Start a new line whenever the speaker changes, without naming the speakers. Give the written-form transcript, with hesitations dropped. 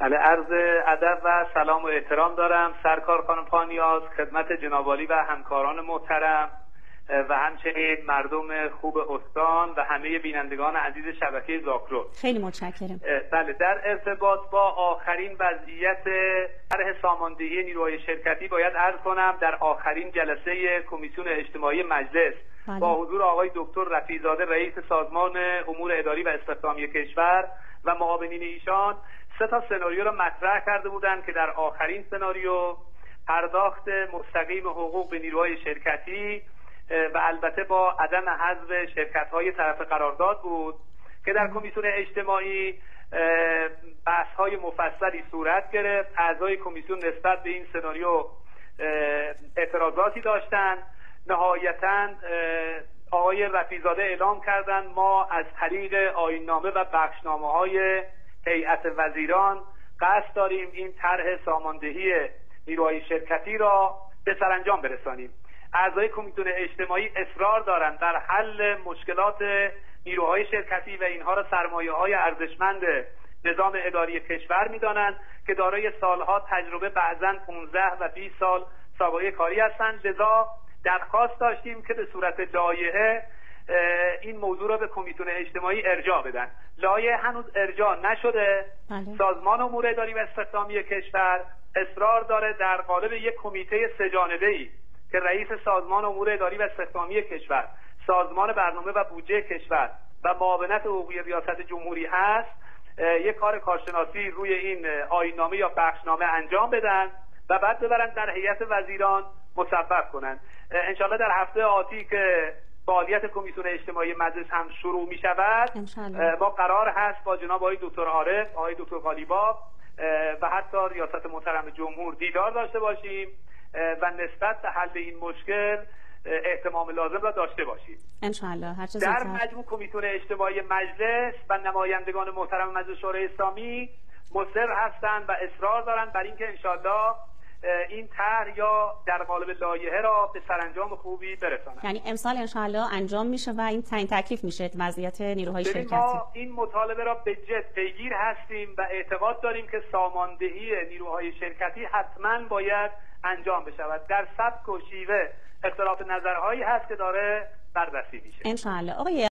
عرض ادب و سلام و احترام دارم سرکار خانم پانیاز، خدمت جناب عالی و همکاران محترم و همچنین مردم خوب استان و همه بینندگان عزیز شبکه زاکرو.
خیلی متشکرم.
بله، در ارتباط با آخرین وضعیت طرح ساماندهی نیروهای شرکتی باید عرض کنم در آخرین جلسه کمیسیون اجتماعی مجلس با حضور آقای دکتر رفیع‌زاده رئیس سازمان امور اداری و استخدامی کشور و معاونین ایشان 3 سناریو را مطرح کرده بودند که در آخرین سناریو پرداخت مستقیم حقوق به نیروهای شرکتی و البته با عدم حذف شرکت‌های طرف قرارداد بود که در کمیسیون اجتماعی بحث‌های مفصلی صورت گرفت. اعضای کمیسیون نسبت به این سناریو اعتراضاتی داشتند. نهایتاً آقای رفیع‌زاده اعلام کردند ما از طریق آیین‌نامه و بخشنامه‌های هیئت وزیران قصد داریم این طرح ساماندهی نیروهای شرکتی را به سرانجام برسانیم. اعضای کمیسیون اجتماعی اصرار دارند در حل مشکلات نیروهای شرکتی و اینها را سرمایه‌های ارزشمند نظام اداری کشور می‌دانند که دارای سالها تجربه، بعضاً 15 و 20 سال سابقه کاری هستند. لذا درخواست داشتیم که به صورت لایحه این موضوع را به کمیسیون اجتماعی ارجاع بدن. لایحه هنوز ارجاع نشده. سازمان امور اداری و استخدامی کشور اصرار داره در قالب یک کمیته 3 جانبه‌ای که رئیس سازمان امور اداری و استخدامی کشور، سازمان برنامه و بودجه کشور و معاونت حقوقی ریاست جمهوری هست، یک کار کارشناسی روی این آیین‌نامه یا بخشنامه انجام بدن و بعد ببرن در هیئت وزیران مصوب کنن. انشالله در هفته آتی که فعالیت کمیسیون اجتماعی مجلس هم شروع می شود ما قرار هست با جناب آقای دکتر عارف، آقای دکتر قالیباف و حتی ریاست محترم جمهور دیدار داشته باشیم و نسبت به حل این مشکل احتمام لازم را داشته باشیم.
انشالله هر چه
در مجموع کمیسیون اجتماعی مجلس و نمایندگان محترم مجلس شورای اسلامی مصر هستند و اصرار دارند بر اینکه انشالله این طرح یا در قالب لایحه را به سرانجام خوبی برسانند.
یعنی امسال انشالله انجام میشه و این تعیین تکلیف میشه وضعیت نیروهای شرکتی.
ما این مطالبه را به جد پیگیر هستیم و اعتقاد داریم که ساماندهی نیروهای شرکتی حتما باید انجام بشود. در سبک و شیوه اختلاف نظرهایی هست که داره بررسی میشه.
انشالله. آقای